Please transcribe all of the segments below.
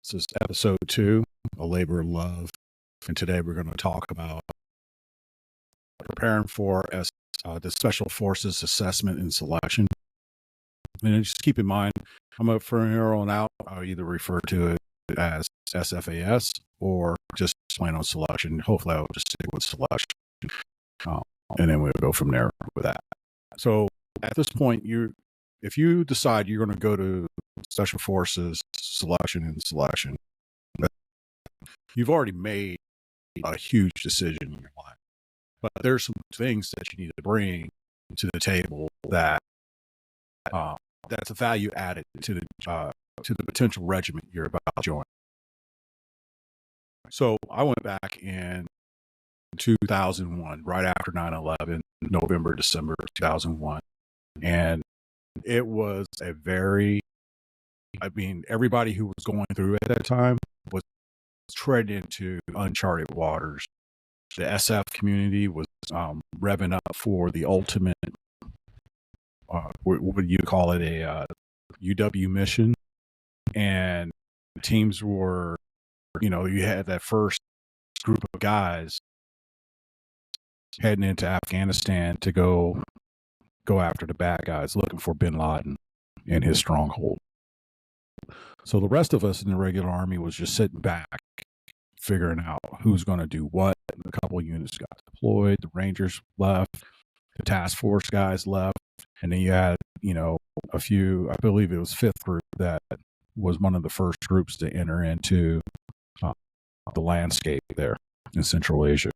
This is episode 2, A Labor of Love. And today we're going to talk about preparing for the Special Forces Assessment and Selection. And just keep in mind, from here on out, I'll either refer to it as SFAS or just plain on selection. Hopefully I'll just stick with selection. And then we'll go from there with that. So at this point, if you decide you're going to go to Special Forces Selection, you've already made a huge decision in your life. But there's some things that you need to bring to the table that that's a value added to the potential regiment you're about to join. So I went back in 2001, right after 9/11, November, December 2001. And it was everybody who was going through at that time was treading into uncharted waters. The SF community was revving up for the ultimate, what would you call it, a UW mission. And teams were, you had that first group of guys heading into Afghanistan to go after the bad guys, looking for bin Laden and his stronghold. So the rest of us in the regular army was just sitting back, figuring out who's going to do what. A couple of units got deployed. The Rangers left. The task force guys left. And then you had, a few, I believe it was 5th group that was one of the first groups to enter into the landscape there in Central Asia.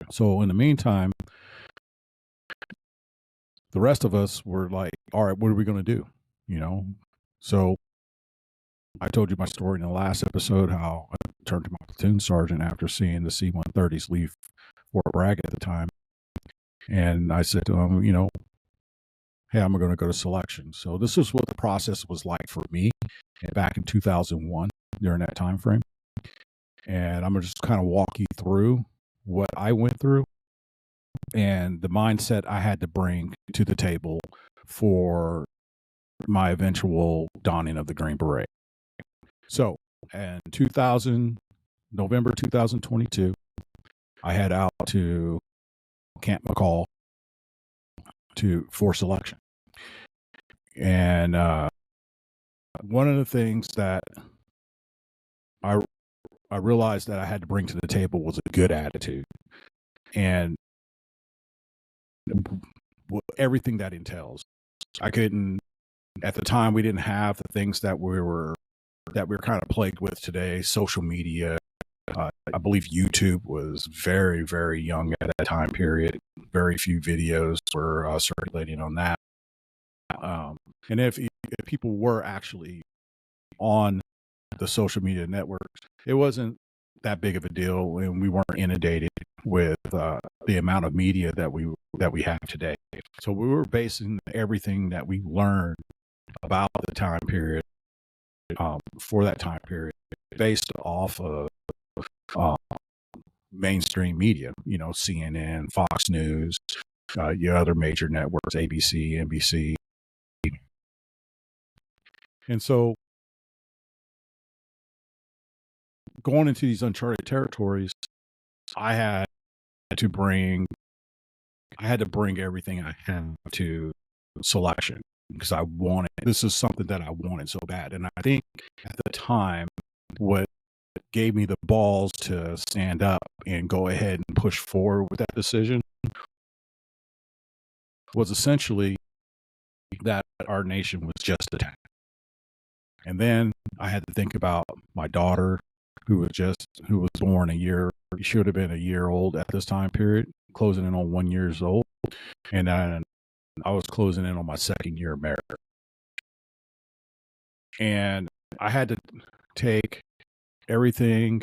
So in the meantime, the rest of us were like, all right, what are we going to do? So I told you my story in the last episode, how I turned to my platoon sergeant after seeing the C-130s leave Fort Bragg at the time. And I said to him, hey, I'm going to go to selection. So this is what the process was like for me back in 2001 during that time frame. And I'm going to just kind of walk you through what I went through and the mindset I had to bring to the table for my eventual donning of the Green Beret. So in November 2022, I head out to Camp McCall for selection. And one of the things that I realized that I had to bring to the table was a good attitude. And everything that entails. At the time, we didn't have the things that we're kind of plagued with today. Social media, I believe YouTube was very, very young at that time period. Very few videos were circulating on that. And if people were actually on the social media networks, it wasn't that big of a deal, and we weren't inundated with the amount of media that we have today. So we were basing everything that we learned about the time period, for that time period, based off of mainstream media, CNN, Fox News, your other major networks, ABC, NBC. And so going into these uncharted territories, I had to bring everything I had to selection, because this is something that I wanted so bad. And I think at the time, what gave me the balls to stand up and go ahead and push forward with that decision was essentially that our nation was just attacked. And then I had to think about my daughter, who was born she should have been a year old at this time period, closing in on 1 year old. And then I was closing in on my 2nd year of marriage. And I had to take everything,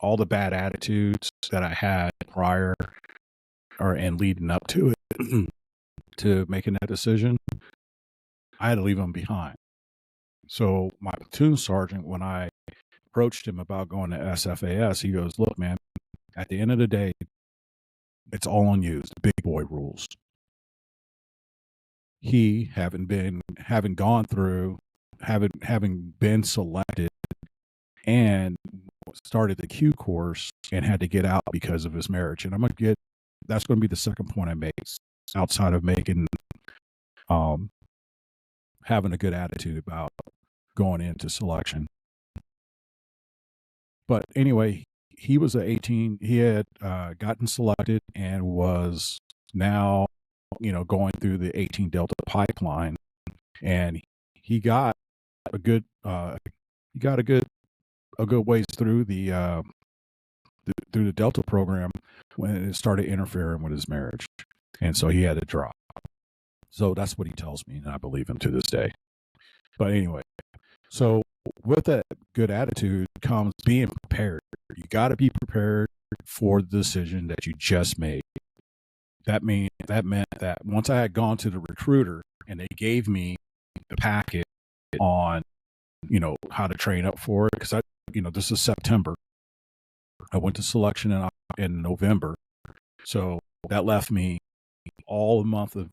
all the bad attitudes that I had prior and leading up to it, to making that decision. I had to leave them behind. So my platoon sergeant, when I approached him about going to SFAS, he goes, look, man, at the end of the day, it's all on you. It's the big boy rules. He, having been selected and started the Q course and had to get out because of his marriage. And that's going to be the second point I make, outside of making, um, having a good attitude about going into selection. But anyway, he was 18. He had gotten selected and was now, going through the 18 Delta pipeline, and he got a good, a good ways through through the Delta program when it started interfering with his marriage, and so he had to drop. So that's what he tells me, and I believe him to this day. But anyway, so with that good attitude comes being prepared. You got to be prepared for the decision that you just made. That meant that once I had gone to the recruiter and they gave me the packet on, how to train up for it, because this is September. I went to selection in November, so that left me all the month of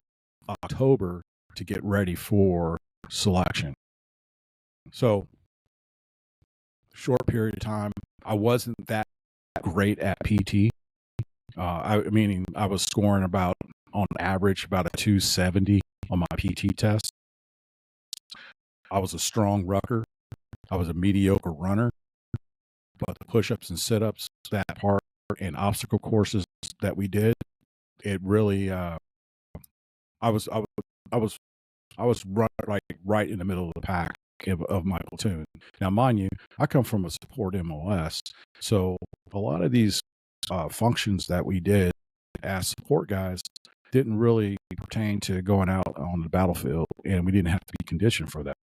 October to get ready for selection. So, short period of time, I wasn't that great at PT. Meaning I was scoring on average, about a 270 on my PT test. I was a strong rucker. I was a mediocre runner, but the push-ups and sit-ups, that part, and obstacle courses that we did, it really, I was right in the middle of the pack of my platoon. Now, mind you, I come from a support MOS, so a lot of these functions that we did as support guys didn't really pertain to going out on the battlefield, and we didn't have to be conditioned for that.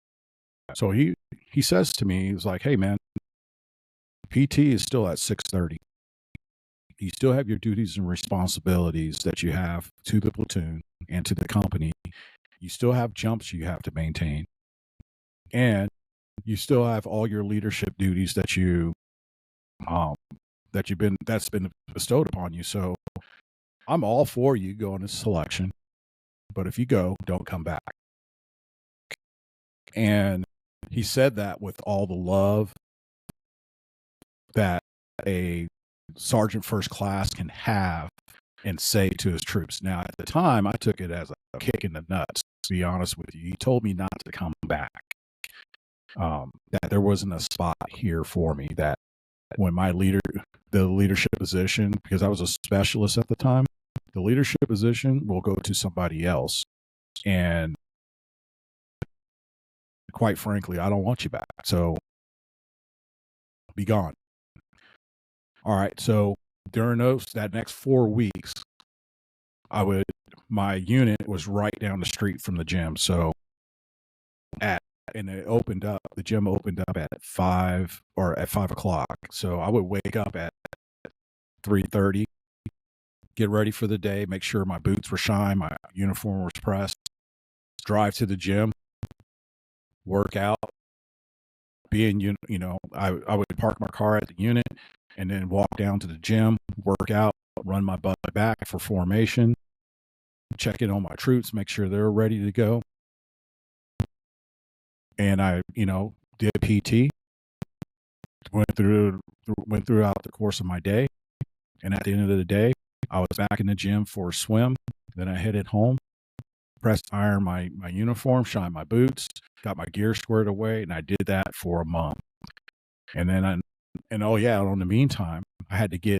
So he says to me, he's like, "Hey, man, PT is still at 6:30. You still have your duties and responsibilities that you have to the platoon and to the company. You still have jumps you have to maintain, and you still have all your leadership duties that that's been bestowed upon you. So I'm all for you going to selection, but if you go, don't come back." And he said that with all the love that a sergeant first class can have and say to his troops. Now, at the time, I took it as a kick in the nuts, to be honest with you. He told me not to come back, that there wasn't a spot here for me, that when the leadership position, because I was a specialist at the time, the leadership position will go to somebody else. And quite frankly, I don't want you back. So be gone. All right. So during that next 4 weeks, my unit was right down the street from the gym. So the gym opened up at 5 o'clock. So I would wake up at 3:30, get ready for the day, make sure my boots were shined, my uniform was pressed, drive to the gym, work out, I would park my car at the unit and then walk down to the gym, work out, run my butt back for formation, check in on my troops, make sure they're ready to go. And I, did PT, went throughout the course of my day. And at the end of the day, I was back in the gym for a swim. Then I headed home, pressed iron my uniform, shined my boots, got my gear squared away, and I did that for a month. And then in the meantime, I had to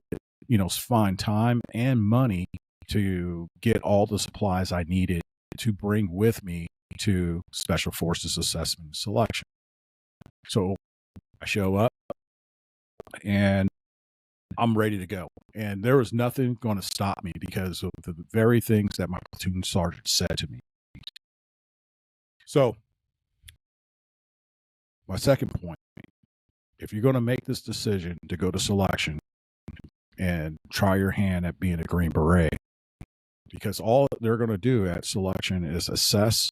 find time and money to get all the supplies I needed to bring with me to Special Forces Assessment and Selection. So I show up and I'm ready to go. And there was nothing going to stop me because of the very things that my platoon sergeant said to me. So my second point, if you're going to make this decision to go to selection and try your hand at being a Green Beret, because all they're going to do at selection is assess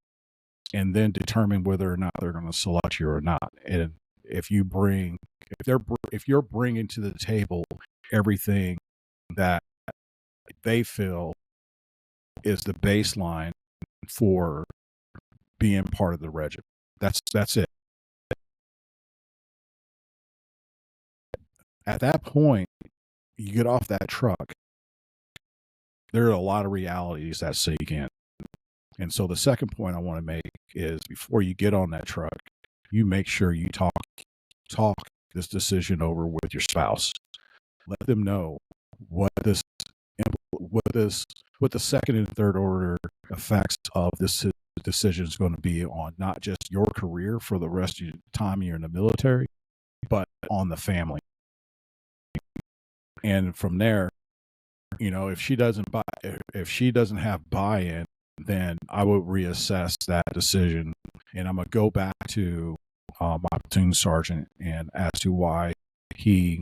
and then determine whether or not they're going to select you or not. And if you're bringing to the table everything that they feel is the baseline for being part of the regiment, that's it. at that point, you get off that truck, there are a lot of realities that sink in. And so the second point I want to make is before you get on that truck, you make sure you talk this decision over with your spouse. Let them know what this what the second and third order effects of this decision is going to be on not just your career for the rest of your time you're in the military, but on the family. And from there, if she doesn't have buy-in, then I would reassess that decision, and I'm gonna go back to my platoon sergeant and as to why he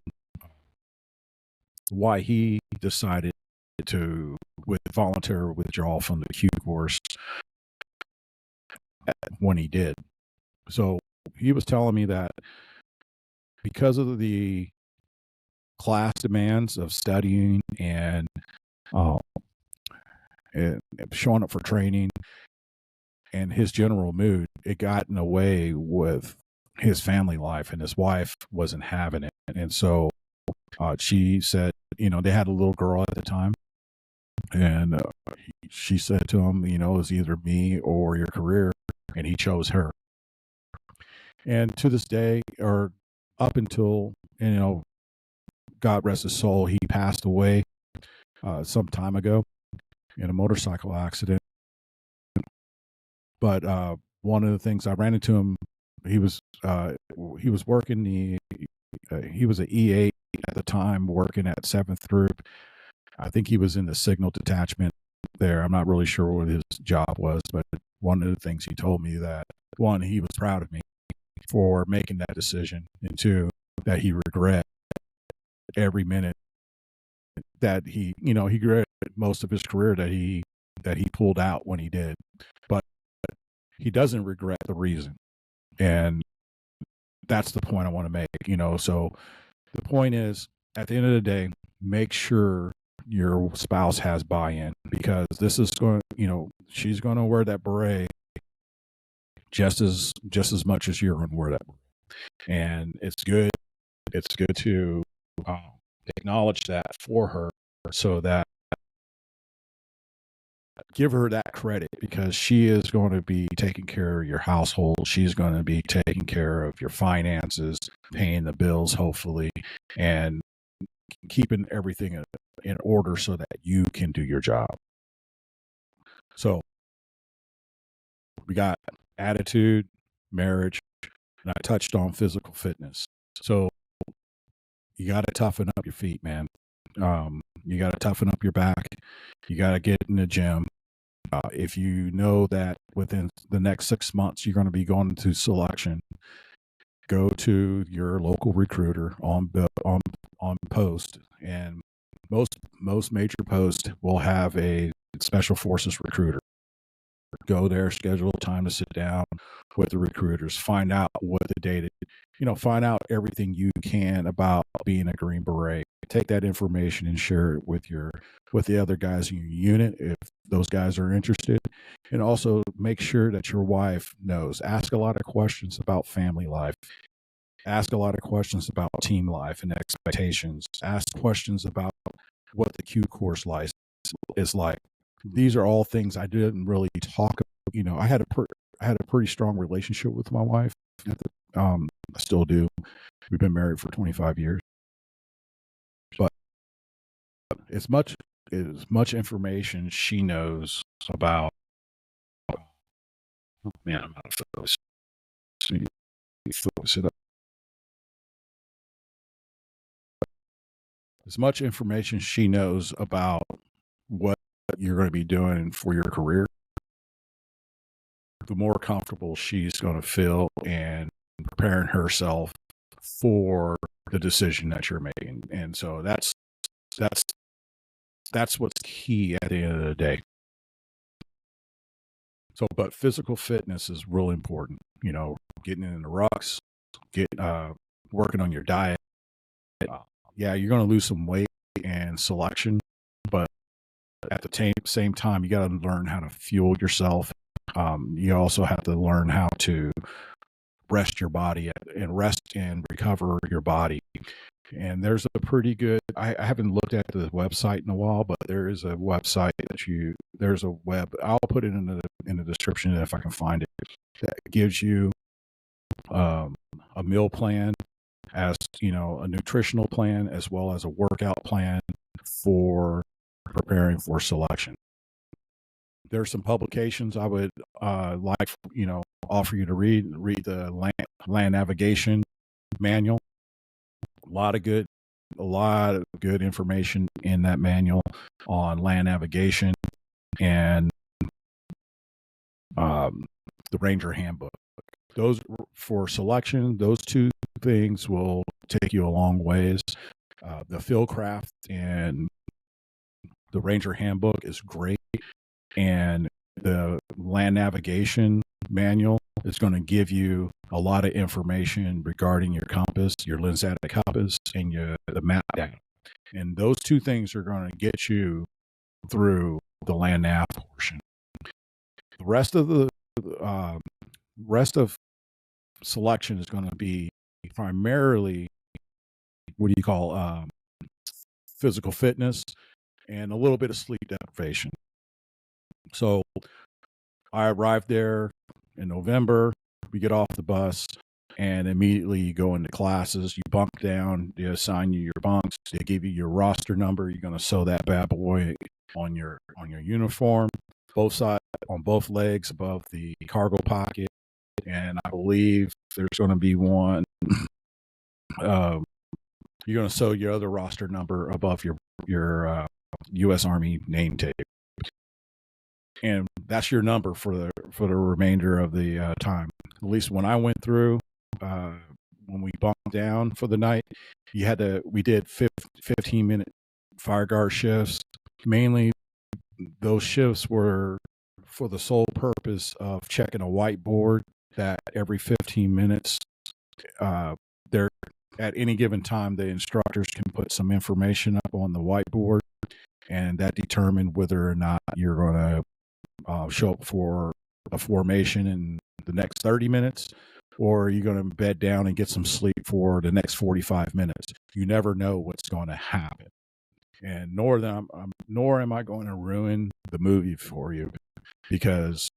decided to voluntary withdrawal from the Q course when he did. So he was telling me that because of the class demands of studying and showing up for training and his general mood, it got in the way with his family life, and his wife wasn't having it. And so she said, they had a little girl at the time, and she said to him, it was either me or your career, and he chose her. And to this day, or up until, God rest his soul, he passed away some time ago in a motorcycle accident. But one of the things I ran into him, he was working he was an E8 at the time, working at 7th Group. I think he was in the signal detachment there. I'm not really sure what his job was, but one of the things he told me that, one, he was proud of me for making that decision, and two, that he regret every minute that he regretted most of his career that he pulled out when he did. But he doesn't regret the reason. And that's the point I want to make, So the point is, at the end of the day, make sure your spouse has buy-in, because this is going, she's going to wear that beret just as much as you're going to wear that beret. And it's good to acknowledge that for her, so that give her that credit, because she is going to be taking care of your household. She's going to be taking care of your finances, paying the bills, hopefully, and keeping everything in order so that you can do your job. So we got attitude, marriage, and I touched on physical fitness. So you got to toughen up your feet, man. You got to toughen up your back. You got to get in the gym. If you know that within the next 6 months you're going to be going to selection, go to your local recruiter on post, and most major posts will have a special forces recruiter. Go there, schedule time to sit down with the recruiters, find out what the data, find out everything you can about being a Green Beret. Take that information and share it with the other guys in your unit if those guys are interested. And also make sure that your wife knows. Ask a lot of questions about family life. Ask a lot of questions about team life and expectations. Ask questions about what the Q course life is like. These are all things I didn't really talk about. I had a pretty strong relationship with my wife. I still do. We've been married for 25 years. But as much information she knows about, man, I'm out of focus. Focus it up. As much information she knows about what you're going to be doing for your career, the more comfortable she's going to feel and preparing herself for the decision that you're making. And so that's what's key at the end of the day. So, but physical fitness is really important, getting in the rucks, working on your diet. Yeah, you're going to lose some weight and selection, but at the same time, you got to learn how to fuel yourself. You also have to learn how to rest your body and rest and recover your body. And there's a pretty good, I haven't looked at the website in a while, but there is a website there's a web, I'll put it in the description if I can find it, that gives you um, a meal plan, as a nutritional plan, as well as a workout plan for preparing for selection. There's some publications I would like, offer you to read the land navigation manual. A lot of good information in that manual on land navigation, and the Ranger Handbook. Those for selection, those two things will take you a long ways. The Fieldcraft and the Ranger Handbook is great, and the land navigation manual is going to give you a lot of information regarding your compass, your Lensatic compass, and the map data. And those two things are going to get you through the land nav portion. The rest of selection is going to be primarily physical fitness and a little bit of sleep deprivation. So I arrived there in November. We get off the bus, and immediately you go into classes. You bunk down. They assign you your bunks. They give you your roster number. You're going to sew that bad boy on your uniform, both sides, on both legs above the cargo pocket. And I believe there's going to be one. You're going to sew your other roster number above your U.S. Army name tape, and that's your number for the remainder of the time. At least when I went through, when we bunked down for the night, we did 15-minute fire guard shifts. Mainly, those shifts were for the sole purpose of checking a whiteboard that every 15 minutes, there at any given time, the instructors can put some information up on the whiteboard, and that determined whether or not you're going to show up for a formation in the next 30 minutes, or you're going to bed down and get some sleep for the next 45 minutes. You never know what's going to happen. And nor am I going to ruin the movie for you, because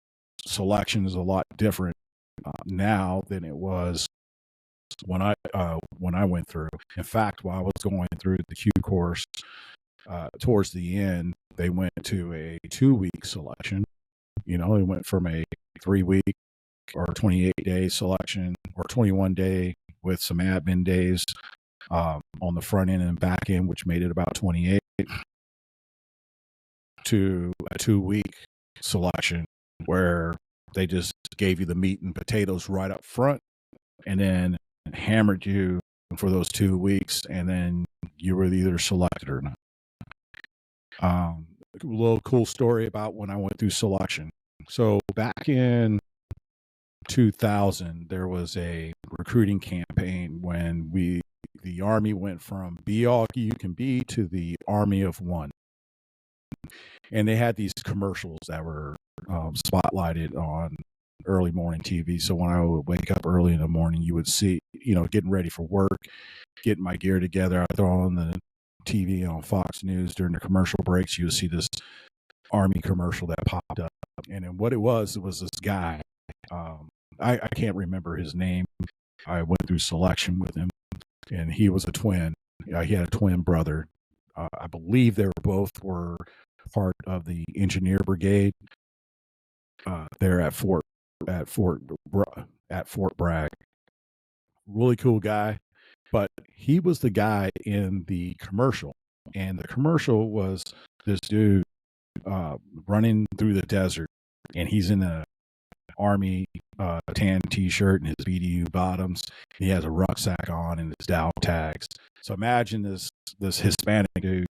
selection is a lot different now than it was when I went through. In fact, while I was going through the Q course, towards the end, they went to a 2-week selection. They went from a 3-week or 28-day selection, or 21-day with some admin days on the front end and back end, which made it about 28, to a 2-week selection where they just gave you the meat and potatoes right up front, and then hammered you for those 2 weeks, and then you were either selected or not. A little cool story about when I went through selection. So back in 2000, there was a recruiting campaign when the Army went from be all you can be to the Army of One. And they had these commercials that were spotlighted on early morning TV. So when I would wake up early in the morning, you would see, getting ready for work, getting my gear together. I throw on the TV on Fox News during the commercial breaks. You would see this Army commercial that popped up. And then what it was this guy. I can't remember his name. I went through selection with him, and he was a twin. He had a twin brother. I believe they were part of the engineer brigade there at Fort Bragg. Really cool guy, but he was the guy in the commercial, and the commercial was this dude running through the desert, and he's in a Army tan t-shirt and his BDU bottoms. He has a rucksack on and his Dow tags. So imagine this Hispanic dude,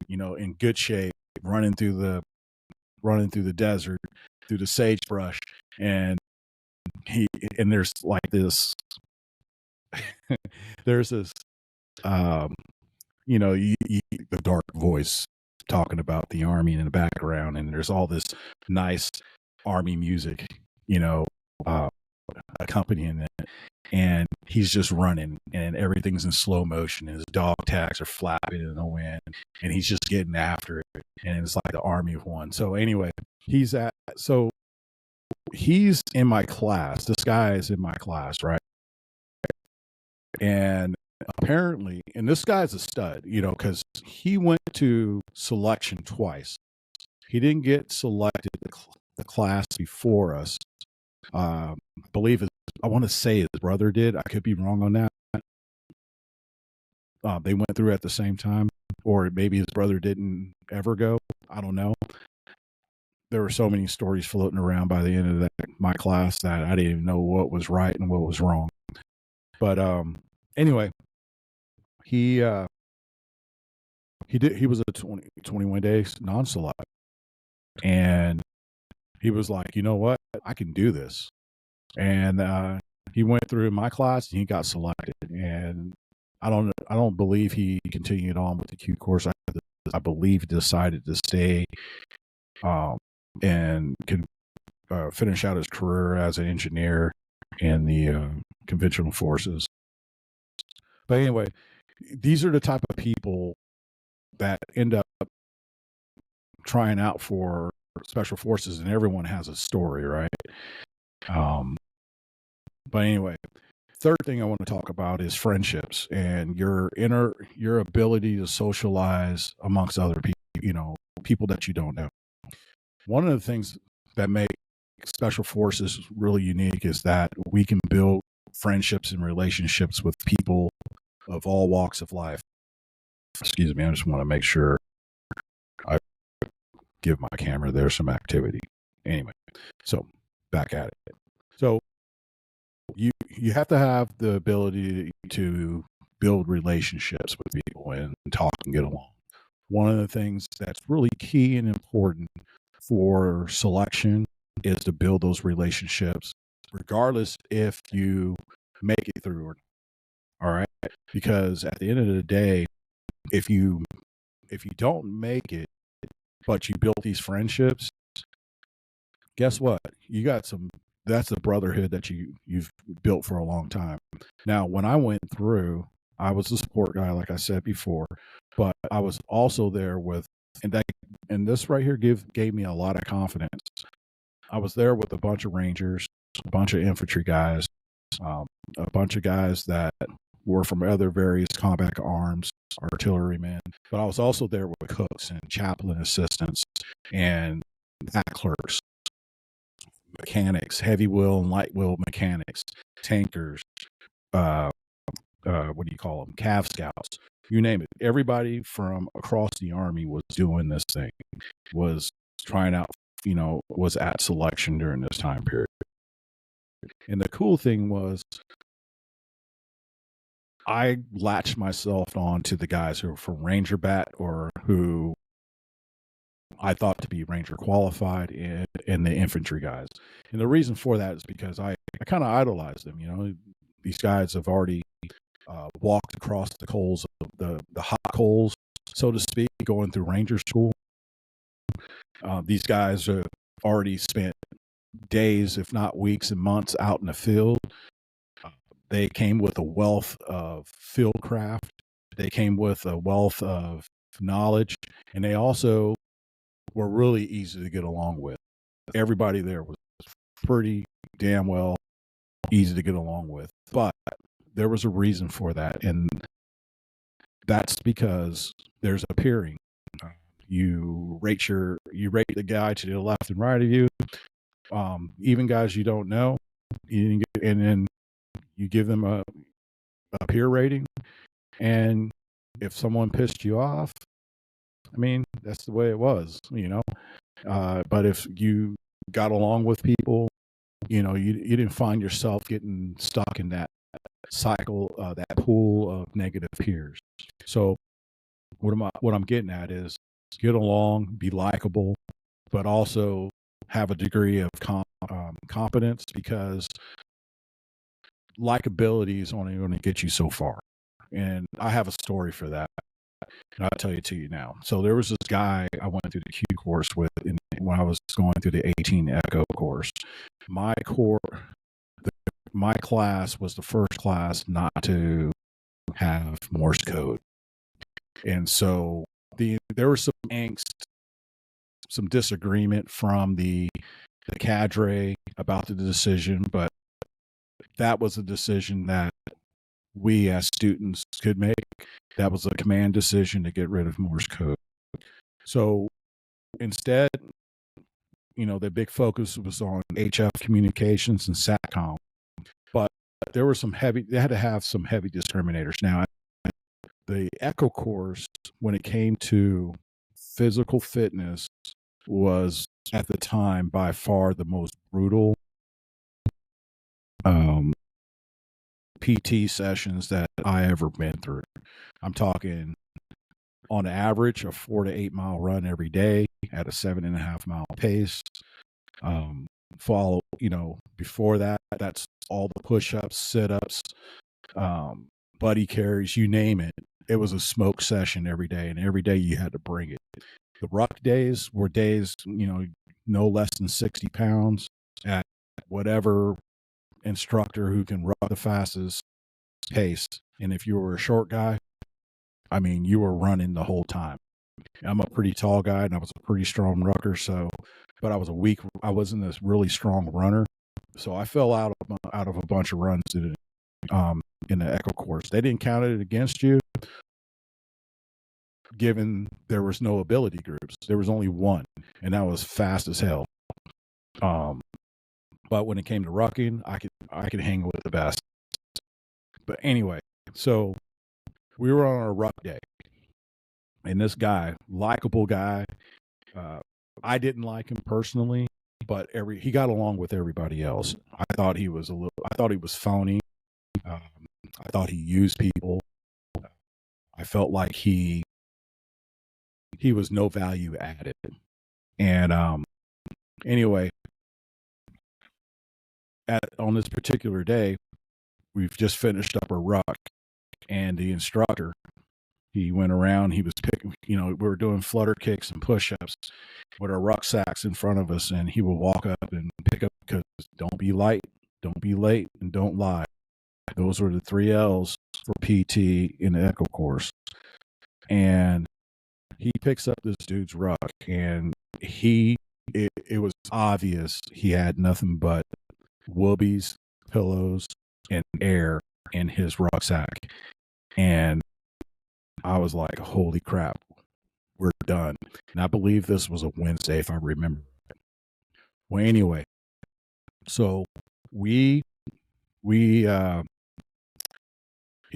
in good shape, running through the desert, through the sagebrush, and there's like this there's this the dark voice talking about the Army in the background, and there's all this nice Army music, accompanying it. and he's just running, and everything's in slow motion. His dog tags are flapping in the wind, and he's just getting after it. And it's like the army of one. So anyway, he's in my class. This guy is in my class, right? And apparently, and this guy's a stud, because he went to selection twice. He didn't get selected the class before us. I believe I want to say his brother did. I could be wrong on that. They went through at the same time, or maybe his brother didn't ever go. I don't know. There were so many stories floating around by the end of my class that I didn't even know what was right and what was wrong. But anyway, he was a 21 days non-select, and he was like, you know what, I can do this. And he went through my class and he got selected. And I don't believe he continued on with the Q course. I believe he decided to stay and can finish out his career as an engineer in the conventional forces. But anyway, these are the type of people that end up trying out for special forces, and everyone has a story, right? But anyway, third thing I want to talk about is friendships and your ability to socialize amongst other people, people that you don't know. One of the things that make special forces really unique is that we can build friendships and relationships with people of all walks of life. Excuse me, I just want to make sure I give my camera there some activity. Anyway, so back at it. So you have to have the ability to build relationships with people and talk and get along. One of the things that's really key and important for selection is to build those relationships, regardless if you make it through or not. All right, because at the end of the day, if you don't make it, but you built these friendships, guess what? You got that's the brotherhood that you've built for a long time. Now, when I went through, I was the support guy, like I said before, but I was also there with, and this right here gave me a lot of confidence. I was there with a bunch of Rangers, a bunch of infantry guys, a bunch of guys that were from other various combat arms, artillerymen, but I was also there with cooks and chaplain assistants and pack clerks, mechanics, heavy wheel and light wheel mechanics, tankers, what do you call them? Cav scouts, you name it. Everybody from across the Army was doing this thing, was trying out, was at selection during this time period. And the cool thing was, I latched myself on to the guys who were from Ranger Bat or who I thought to be Ranger qualified and the infantry guys. And the reason for that is because I kind of idolized them. These guys have already walked across the coals, the hot coals, so to speak, going through Ranger school. These guys have already spent days, if not weeks and months, out in the field. They came with a wealth of field craft. They came with a wealth of knowledge, and they also were really easy to get along with. Everybody there was pretty damn well easy to get along with, but there was a reason for that, and that's because there's a peering. You rate the guy to the left and right of you, even guys you don't know, and then you give them a peer rating, and if someone pissed you off, that's the way it was, but if you got along with people, you didn't find yourself getting stuck in that cycle, that pool of negative peers. So what I'm getting at is get along, be likable, but also have a degree of competence, because likability is only going to get you so far. And I have a story for that, and I'll tell it to you now. So there was this guy I went through the Q course with when I was going through the 18 Echo course. My my class was the first class not to have Morse code. And so there was some angst, some disagreement from the cadre about the decision, but that was a decision that we as students could make. That was a command decision to get rid of Morse code. So instead, the big focus was on HF communications and SATCOM, but there were they had to have some heavy discriminators. Now, the Echo course, when it came to physical fitness, was at the time by far the most brutal PT sessions that I ever been through. I'm talking on average a 4 to 8 mile run every day at a 7.5 mile pace. Before that, that's all the push-ups, sit-ups, buddy carries, you name it. It was a smoke session every day, and every day you had to bring it. The ruck days were days, no less than 60 pounds at whatever instructor who can ruck the fastest pace. And if you were a short guy, you were running the whole time. I'm a pretty tall guy, and I was a pretty strong rucker, but I wasn't this really strong runner. So I fell out of a bunch of runs in the Echo course. They didn't count it against you, given there was no ability groups. There was only one, and that was fast as hell. But when it came to rucking, I could hang with the best. But anyway, so we were on a ruck day, and this guy, likable guy, I didn't like him personally, but he got along with everybody else. I thought he was phony. I thought he used people. I felt like he was no value added. And anyway, on this particular day, we've just finished up a ruck, and the instructor, he went around, he was picking, we were doing flutter kicks and push-ups with our rucksacks in front of us, and he would walk up and pick up, because don't be light, don't be late, and don't lie. Those were the 3 L's for PT in the Echo course. And he picks up this dude's ruck, and it was obvious he had nothing but whoobies, pillows, and air in his rucksack. And I was like, holy crap, we're done. And I believe this was a Wednesday, if I remember. Well, anyway, so he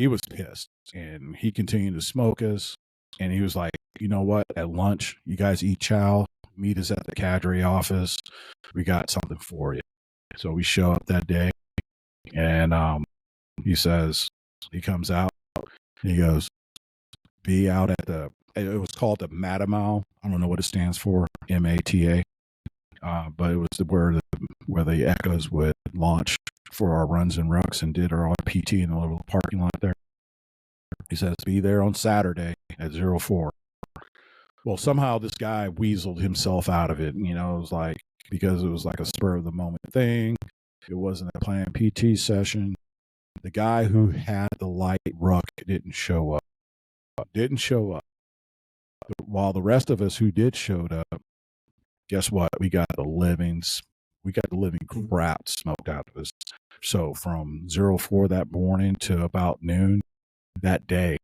was pissed, and he continued to smoke us. And he was like, you know what? At lunch, you guys eat chow, meet us at the cadre office. We got something for you. So we show up that day, and he comes out, and he goes, be out at it was called the Matamau. I don't know what it stands for, MATA. But it was where the Echoes would launch for our runs and rucks, and did our PT in the little parking lot there. He says, be there on Saturday at 04. Well, somehow this guy weaseled himself out of it. It was like, because it was like a spur of the moment thing. It wasn't a planned PT session. The guy who had the light ruck didn't show up. While the rest of us who did showed up, guess what? We got the living crap smoked out of us. So from 04 that morning to about noon that day,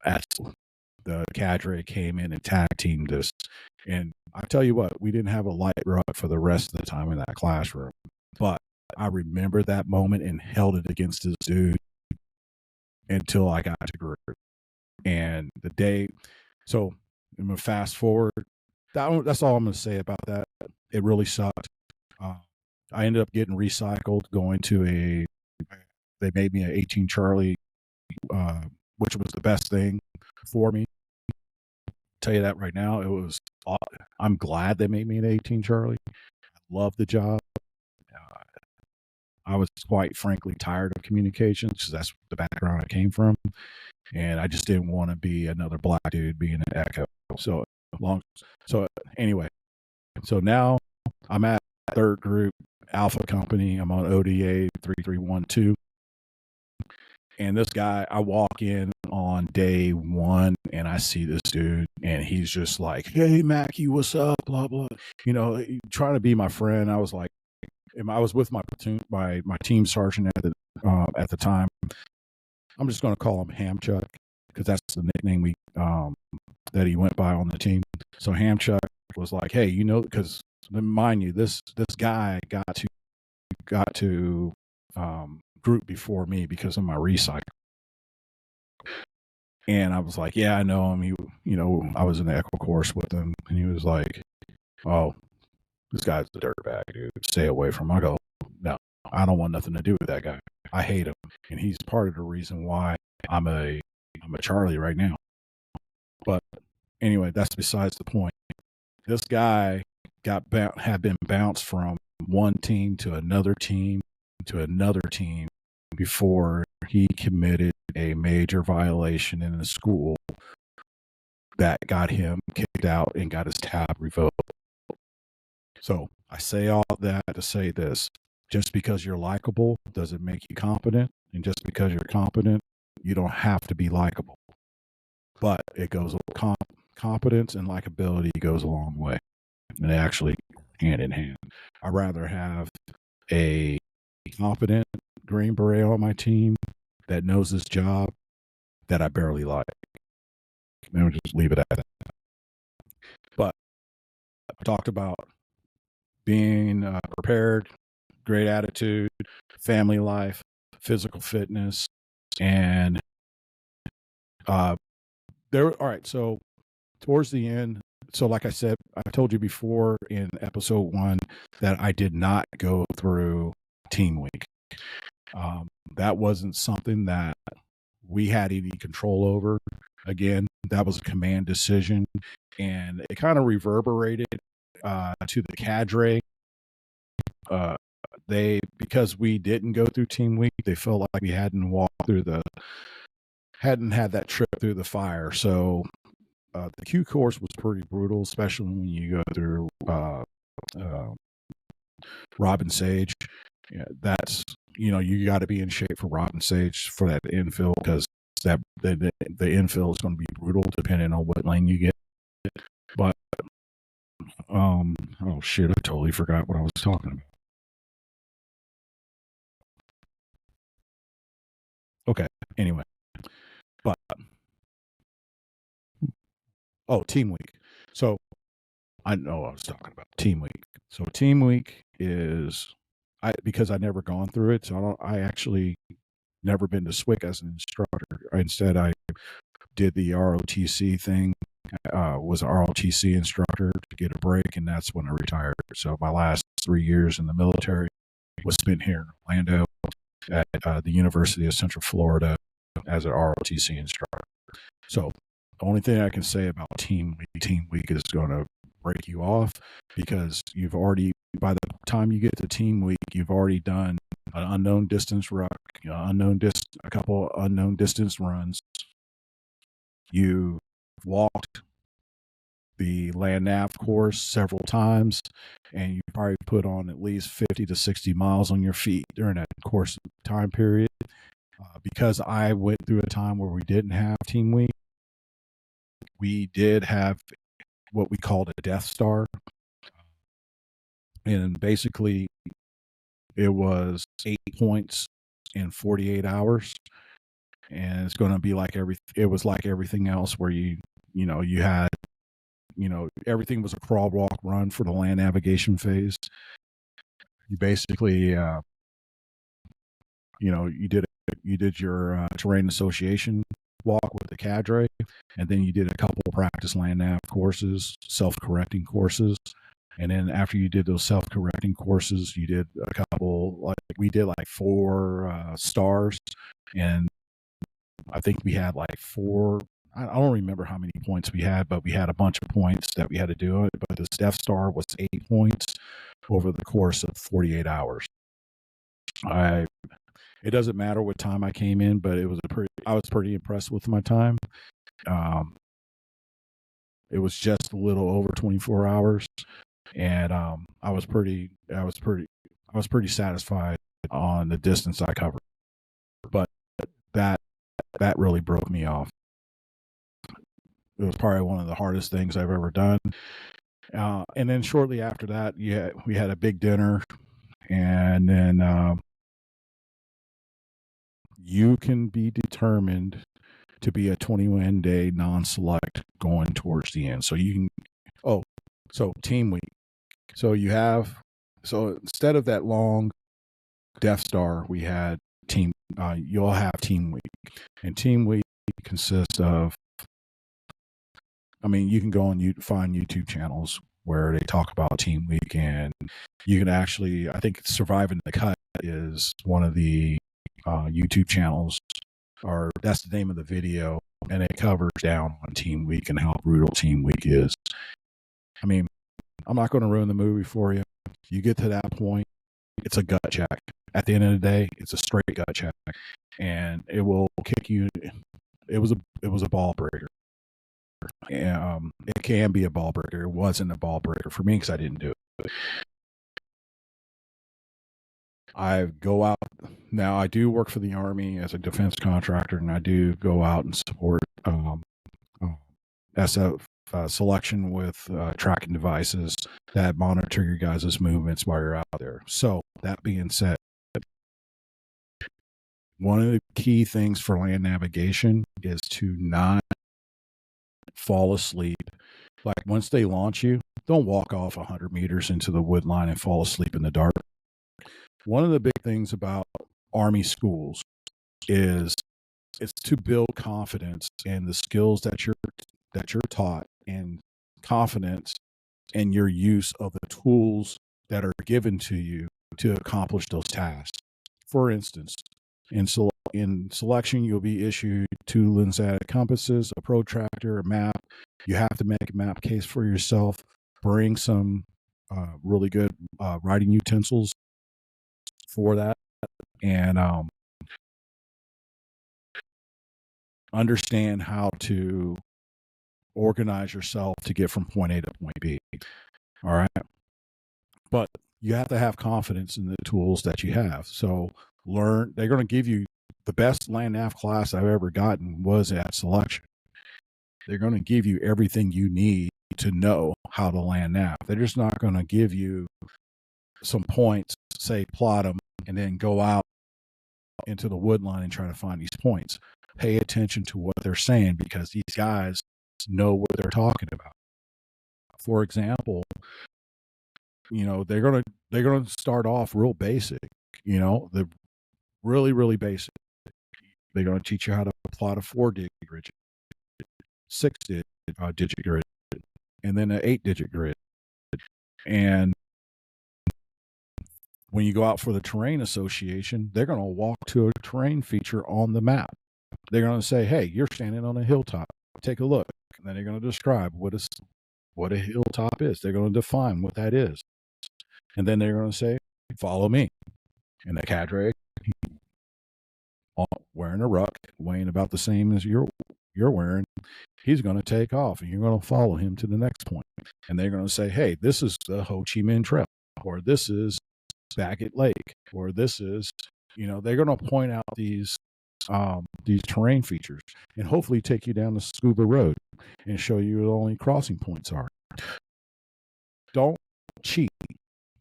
the cadre came in and tag teamed us. And I tell you what, we didn't have a light ruck for the rest of the time in that classroom. But I remember that moment and held it against this dude until I got to group. And the day, so I'm going to fast forward. That's all I'm going to say about that. It really sucked. I ended up getting recycled, going to they made me an 18 Charlie, which was the best thing for me. I'll tell you that right now. I'm glad they made me an 18 Charlie. I love the job. I was quite frankly tired of communications, because that's the background I came from. And I just didn't want to be another black dude being an Echo. So anyway, so now I'm at third group. Alpha Company. I'm on ODA 3312. And this guy, I walk in on day one and I see this dude and he's just like, "Hey, Mackie, what's up? Blah, blah." Trying to be my friend. I was like, I was with my platoon, my team sergeant at the time. I'm just going to call him Hamchuck because that's the nickname that he went by on the team. So Hamchuck was like, "Hey, because mind you, this guy got to group before me because of my recycle." And I was like, "Yeah, I know him." I was in the echo course with him, and he was like, "Oh, this guy's a dirtbag, dude. Stay away from him." I go, "No, I don't want nothing to do with that guy. I hate him, and he's part of the reason why I'm a Charlie right now." But anyway, that's besides the point. This guy had been bounced from one team to another team before he committed a major violation in the school that got him kicked out and got his tab revoked. So I say all that to say this: just because you're likable doesn't make you competent, and just because you're competent, you don't have to be likable. But it goes competence and likability goes a long way, and they actually hand in hand. I'd rather have a competent Green Beret on my team that knows his job that I barely like. Let me just leave it at that. But I talked about being prepared, great attitude, family life, physical fitness, and all right. So towards the end, so like I said, I told you before in episode 1 that I did not go through team week. That wasn't something that we had any control over. Again, that was a command decision, and it kind of reverberated to the cadre. Because we didn't go through team week, they felt like we hadn't had that trip through the fire. So the Q course was pretty brutal, especially when you go through Robin Sage. Yeah, that's you got to be in shape for Robin Sage for that infill, because the infill is going to be brutal depending on what lane you get. But oh shit, I totally forgot what I was talking about. Okay, anyway, but team week. So I know I was talking about team week. So team week is because I never gone through it, so I actually never been to SWIC as an instructor. Instead, I did the ROTC thing. Was an ROTC instructor to get a break, and that's when I retired. So my last 3 years in the military was spent here in Orlando at the University of Central Florida as an ROTC instructor. So the only thing I can say about team week is going to break you off, because by the time you get to team week, you've already done an unknown distance ruck, a couple unknown distance runs. You walked the land nav course several times, and you probably put on at least 50 to 60 miles on your feet during that course time period. Because I went through a time where we didn't have team week, we did have what we called a Death Star. And basically, it was 8 points in 48 hours. And it's going to be it was like everything else where you had, everything was a crawl, walk, run for the land navigation phase. You basically, you did your terrain association walk with the cadre, and then you did a couple of practice land nav courses, self-correcting courses. And then after you did those self-correcting courses, you did a couple, we did 4 stars. And I think we had 4, I don't remember how many points we had, but we had a bunch of points that we had to do. But this Death Star was 8 points over the course of 48 hours. It doesn't matter what time I came in, but I was pretty impressed with my time. It was just a little over 24 hours. And I was pretty I was pretty satisfied on the distance I covered, but that that really broke me off. It was probably one of the hardest things I've ever done. And then shortly after that, we had a big dinner, and then you can be determined to be a 21-day non-select going towards the end. So you can, so team week. So instead of that long Death Star, we had you'll have team week. And team week consists of, you can go and find YouTube channels where they talk about team week, and you can actually, I think Surviving the Cut is one of the YouTube channels, or that's the name of the video, and it covers down on team week and how brutal team week is. I'm not going to ruin the movie for you. You get to that point, it's a gut check. At the end of the day, it's a straight gut check, and it will kick you. It was a ball breaker. It can be a ball breaker. It wasn't a ball breaker for me because I didn't do it. I go out now. I do work for the Army as a defense contractor, and I do go out and support SF selection with tracking devices that monitor your guys' movements while you're out there. So that being said, one of the key things for land navigation is to not fall asleep. Like once they launch you, don't walk off 100 meters into the wood line and fall asleep in the dark. One of the big things about Army schools is it's to build confidence in the skills that you're taught, and confidence in your use of the tools that are given to you to accomplish those tasks. For instance, in selection, you'll be issued 2 lensatic compasses, a protractor, a map. You have to make a map case for yourself. Bring some really good writing utensils for that, and understand how to organize yourself to get from point A to point B. All right. But you have to have confidence in the tools that you have. So they're going to give you the best land nav class I've ever gotten was at selection. They're going to give you everything you need to know how to land nav. They're just not going to give you some points, say plot them, and then go out into the wood line and try to find these points. Pay attention to what they're saying, because these guys know what they're talking about. For example, they're gonna start off real basic. The really, really basic. They're gonna teach you how to plot a 4-digit grid, 6-digit grid, and then an 8-digit grid. And when you go out for the terrain association, they're gonna walk to a terrain feature on the map. They're gonna say, "Hey, you're standing on a hilltop. Take a look." And then they're gonna describe what a hilltop is. They're going to define what that is. And then they're going to say, "Follow me." And the cadre, wearing a ruck, weighing about the same as you're wearing, he's going to take off, and you're going to follow him to the next point. And they're going to say, "Hey, this is the Ho Chi Minh Trail, or this is Baggett Lake, or this is," they're going to point out these terrain features, and hopefully take you down the Scuba Road and show you where the only crossing points are. Don't cheat.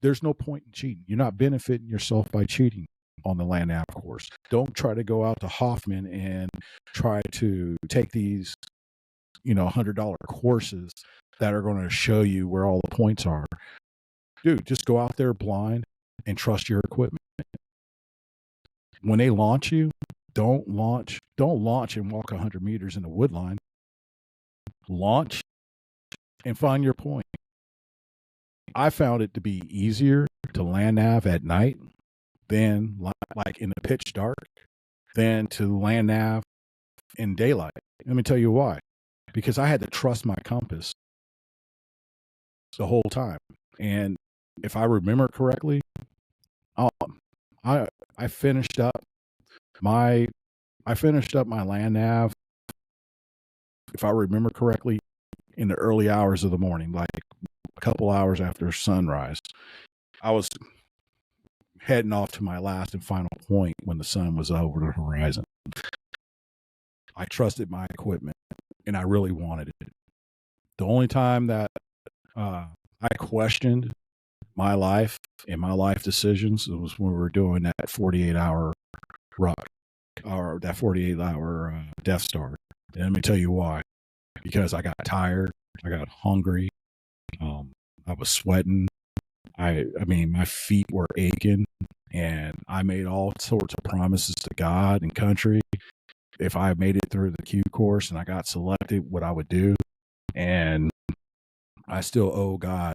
There's no point in cheating. You're not benefiting yourself by cheating on the land nav course. Don't try to go out to Hoffman and try to take these, $100 courses that are going to show you where all the points are. Dude, just go out there blind and trust your equipment. When they launch you, don't launch and walk 100 meters in the wood line. Launch and find your point. I found it to be easier to land nav at night than like in the pitch dark than to land nav in daylight. Let me tell you why. Because I had to trust my compass the whole time. And if I remember correctly, I finished up my land nav, if I remember correctly, in the early hours of the morning, like a couple hours after sunrise. heading off to my last and final point when the sun was over the horizon. I trusted my equipment, and I really wanted it. The only time that I questioned my life and my life decisions was when we were doing that 48-hour rock, or that 48-hour Death Star. And let me tell you why. Because I got tired, I got hungry, I was sweating. I mean, my feet were aching, and I made all sorts of promises to God and country if I made it through the Q course and I got selected, what I would do. And I still owe God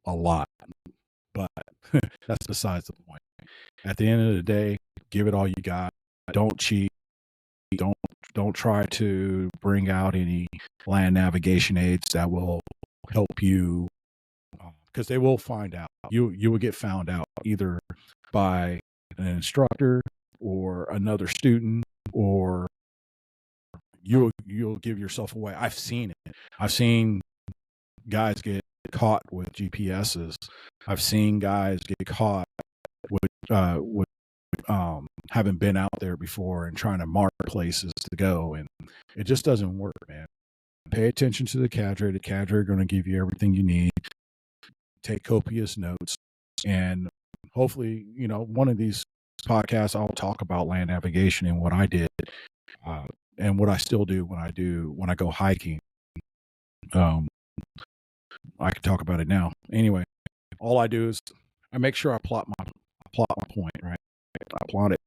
a lot, but that's besides the point. At the end of the day, give it all you got. Don't cheat. Don't try to bring out any land navigation aids that will help you, because they will find out. You will get found out either by an instructor or another student, or you'll give yourself away. I've seen it. I've seen guys get caught with GPSs. I've seen guys get caught with having been out there before and trying to mark places to go, and it just doesn't work, man. Pay attention to the cadre. The cadre are going to give you everything you need. Take copious notes, and hopefully, one of these podcasts, I'll talk about land navigation and what I did, and what I still do when I go hiking. I can talk about it now. Anyway, all I do is I make sure I plot my point, right? I plot it.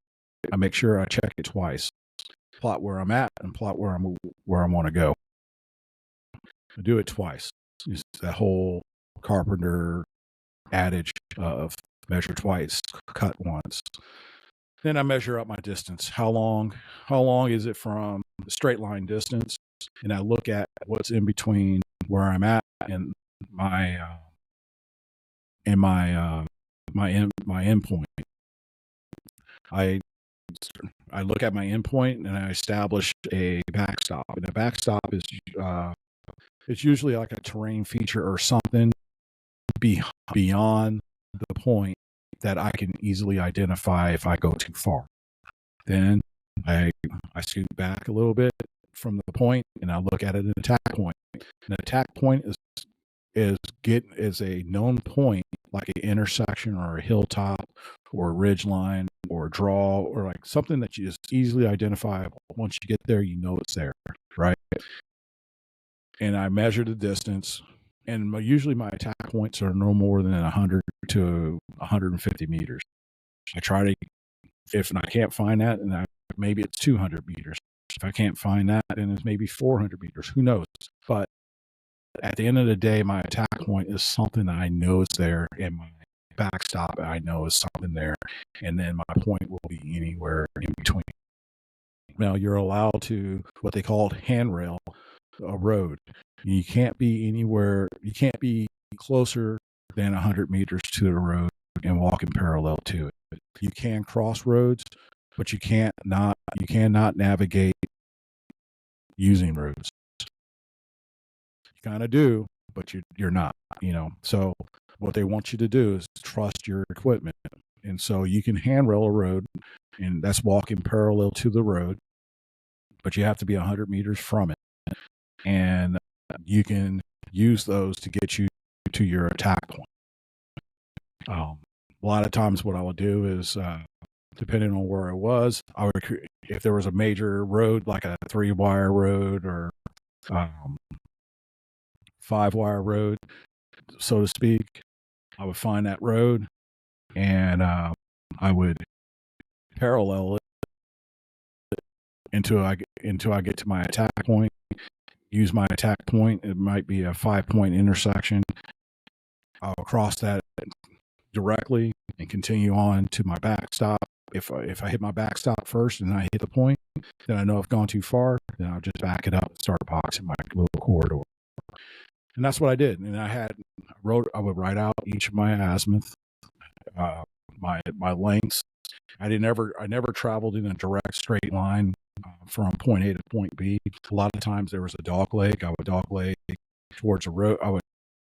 I make sure I check it twice. Plot where I'm at and plot where I want to go. I do it twice. It's that whole carpenter adage of measure twice, cut once. Then I measure up my distance. How long is it from the straight line distance? And I look at what's in between where I'm at and my endpoint. I look at my endpoint and I establish a backstop. And a backstop is it's usually like a terrain feature or something beyond the point that I can easily identify if I go too far. Then I scoot back a little bit from the point and I look at an attack point. An attack point is a known point, like an intersection or a hilltop or a ridge line or a draw, or like something that you just easily identifiable. Once you get there, you know it's there, right? And I measure the distance, and usually my attack points are no more than 100 to 150 meters. I try to, if I can't find that, and maybe it's 200 meters. If I can't find that, then it's maybe 400 meters. Who knows? But at the end of the day, my attack point is something that I know is there, and my backstop I know is something there, and then my point will be anywhere in between. Now, you're allowed to what they call handrail a road. You can't be anywhere. You can't be closer than 100 meters to the road and walk in parallel to it. You can cross roads, but you cannot navigate using roads. You kind of do, but you're not, So what they want you to do is trust your equipment. And so you can handrail a road, and that's walking parallel to the road, but you have to be 100 meters from it. And you can use those to get you to your attack point. A lot of times what I would do is, depending on where I was, if there was a major road, like a 3-wire road or 5-wire road, so to speak, I would find that road and I would parallel it until I get to my attack point. Use my attack point. It might be a 5-point intersection. I'll cross that directly and continue on to my backstop. If I hit my backstop first and I hit the point, then I know I've gone too far. Then I'll just back it up and start boxing my little corridor. And that's what I did. And I would write out each of my azimuth, my lengths. I never traveled in a direct straight line from point A to point B. A lot of times there was a dog leg. I would dog leg towards a road. I would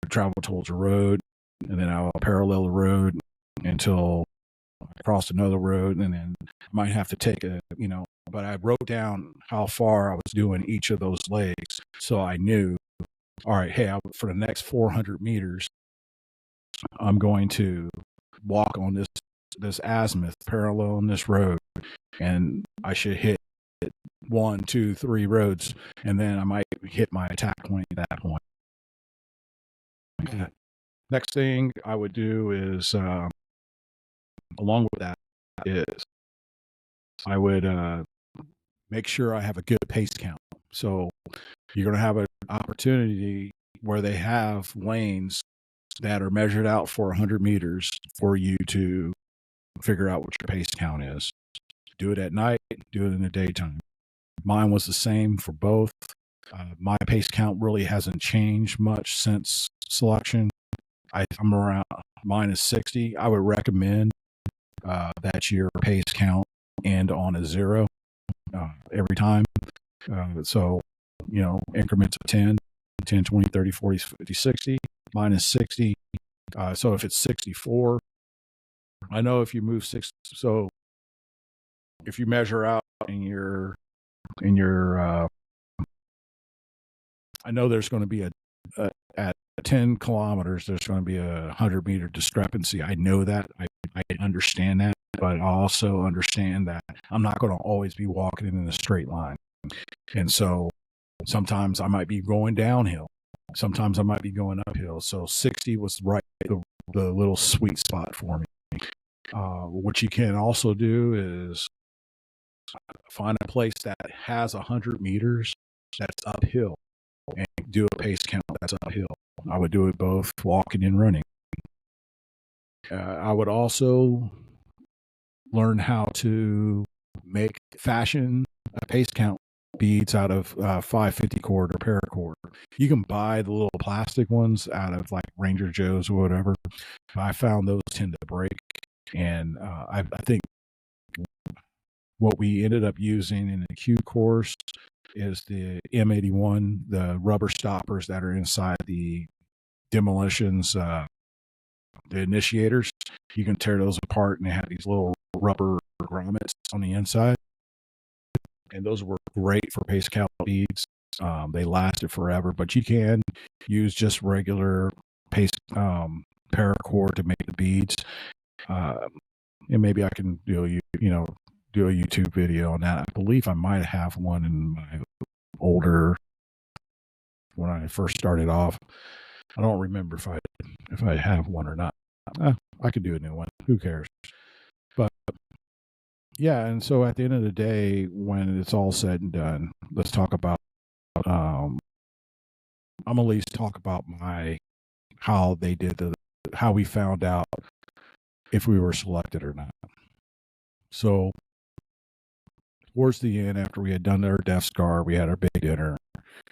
travel towards a road, and then I would parallel the road until I crossed another road, and then I might have to take but I wrote down how far I was doing each of those legs. So I knew, all right, hey, for the next 400 meters, I'm going to walk on this azimuth parallel on this road, and I should hit 1, 2, 3 roads, and then I might hit my attack point at that point. Next thing I would do is, along with that, is I would make sure I have a good pace count. So you're going to have an opportunity where they have lanes that are measured out for 100 meters for you to figure out what your pace count is. Do it at night, do it in the daytime. Mine was the same for both. My pace count really hasn't changed much since selection. I'm around, mine is 60. I would recommend that your pace count end on a 0 every time. So, increments of 10, 20, 30, 40, 50, 60. Mine is 60. So if it's 64, I know if you move 6, so if you measure out in your I know there's going to be at 10 kilometers, there's going to be a 100-meter discrepancy. I know that. I understand that, but I also understand that I'm not going to always be walking in a straight line. And so sometimes I might be going downhill. Sometimes I might be going uphill. So 60 was the little sweet spot for me. What you can also do is find a place that has 100 meters that's uphill and do a pace count that's uphill. I would do it both walking and running. I would also learn how to fashion a pace count beads out of 550 cord or paracord. You can buy the little plastic ones out of like Ranger Joe's or whatever. I found those tend to break, and I think what we ended up using in the Q course is the M81, the rubber stoppers that are inside the demolitions, the initiators. You can tear those apart, and they have these little rubber grommets on the inside. And those were great for pace count beads. They lasted forever, but you can use just regular pace paracord to make the beads. And maybe I can do a YouTube video on that. I believe I might have one in my older, when I first started off. I don't remember if I have one or not. I could do a new one. Who cares? But yeah, and so at the end of the day, when it's all said and done, let's talk about. I'm gonna at least talk about how they did how we found out if we were selected or not. So towards the end, after we had done our Death Scar, we had our big dinner.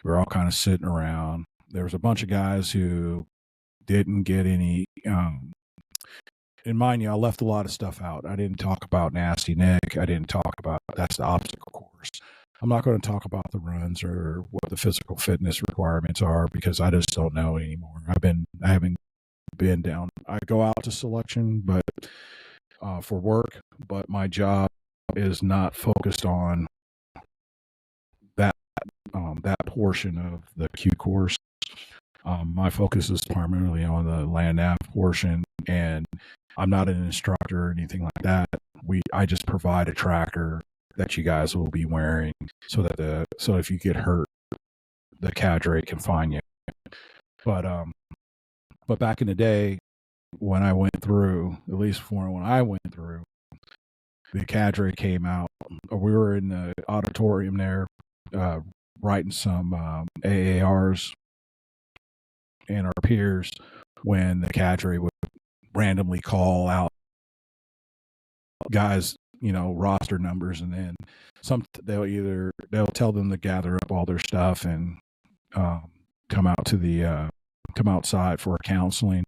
We were all kind of sitting around. There was a bunch of guys who didn't get any. And mind you, I left a lot of stuff out. I didn't talk about Nasty Nick. I didn't talk about, that's the obstacle course. I'm not going to talk about the runs or what the physical fitness requirements are because I just don't know anymore. I haven't been down. I go out to selection, but for work, but my job is not focused on that portion of the Q course. My focus is primarily on the land nav portion, and I'm not an instructor or anything like that. I just provide a tracker that you guys will be wearing so if you get hurt, the cadre can find you. But back in the day, when I went through, at least when I went through, the cadre came out. We were in the auditorium there, writing some AARs and our peers when the cadre would randomly call out guys, roster numbers, and then they'll tell them to gather up all their stuff and come outside for counseling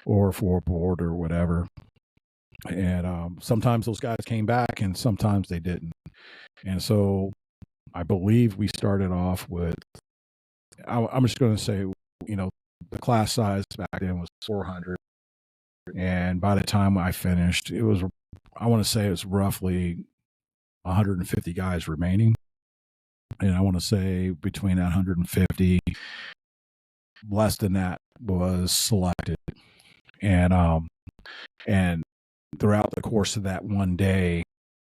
or for a board or whatever. And sometimes those guys came back and sometimes they didn't. And so I believe we started off with, I'm just going to say, the class size back then was 400. And by the time I finished, it was I want to say it's roughly 150 guys remaining. And I want to say between that 150, less than that was selected. And throughout the course of that one day,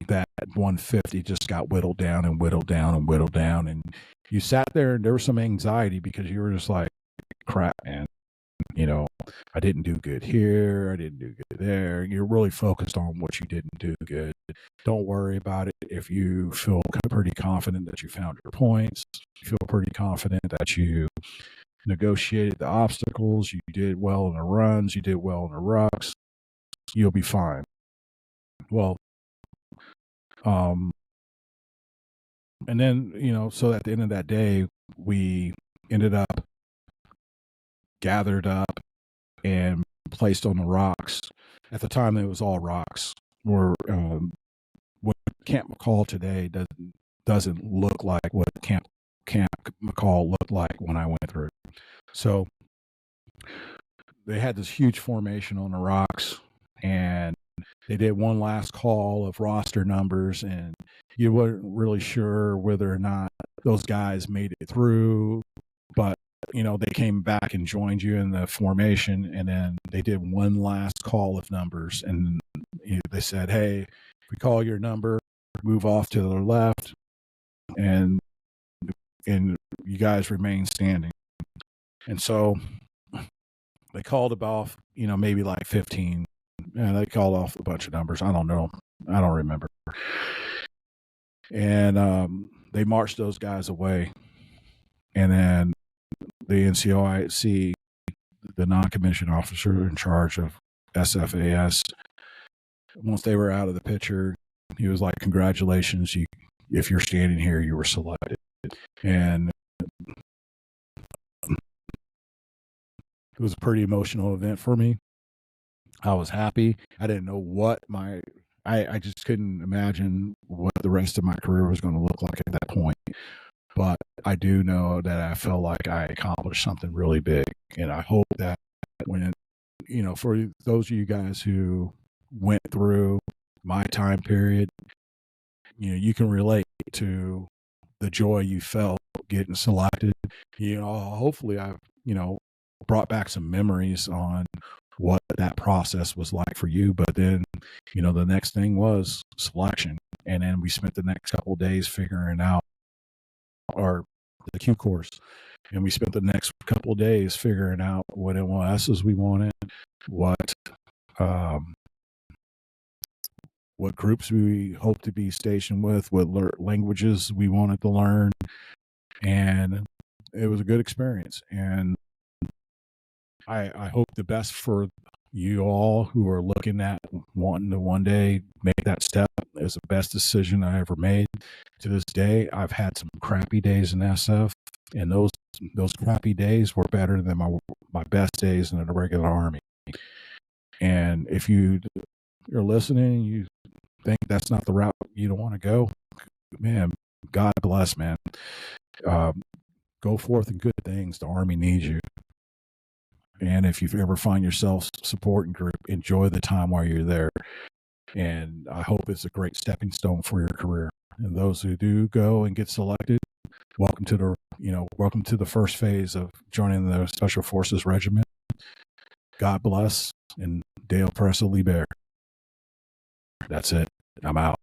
that 150 just got whittled down and whittled down and whittled down. And you sat there and there was some anxiety because you were just like, crap, man. I didn't do good here. I didn't do good there. You're really focused on what you didn't do good. Don't worry about it. If you feel pretty confident that you found your points, you feel pretty confident that you negotiated the obstacles, you did well in the runs, you did well in the rucks, you'll be fine. Well, and then, so at the end of that day, we ended up gathered up and placed on the rocks. At the time, it was all rocks. What Camp McCall today doesn't look like what Camp McCall looked like when I went through. So they had this huge formation on the rocks, and they did one last call of roster numbers, and you weren't really sure whether or not those guys made it through, but they came back and joined you in the formation, and then they did one last call of numbers, and they said, hey, if we call your number, move off to the left, and you guys remain standing. And so they called off, maybe like 15. And they called off a bunch of numbers. I don't know. I don't remember. And they marched those guys away. And then the NCOIC, the non-commissioned officer in charge of SFAS, once they were out of the picture, he was like, congratulations, if you're standing here, you were selected. And it was a pretty emotional event for me. I was happy. I didn't know what I just couldn't imagine what the rest of my career was going to look like at that point. But I do know that I felt like I accomplished something really big. And I hope that when, for those of you guys who went through my time period, you can relate to the joy you felt getting selected. Hopefully I've, brought back some memories on what that process was like for you. But then, the next thing was selection. And then we spent the next couple of days figuring out the Q course. And we spent the next couple of days figuring out what MOSs we wanted, what groups we hope to be stationed with, what languages we wanted to learn. And it was a good experience. And I hope the best for you all who are looking at wanting to one day make that step. Is the best decision I ever made. To this day, I've had some crappy days in SF, and those crappy days were better than my best days in the regular Army. And if you're listening, you think that's not the route you don't want to go, man, God bless, man. Go forth in good things. The Army needs you. And if you ever find yourself supporting group, enjoy the time while you're there. And I hope it's a great stepping stone for your career. And those who do go and get selected, welcome to the first phase of joining the Special Forces Regiment. God bless, and Dale Pressa Liber. That's it. I'm out.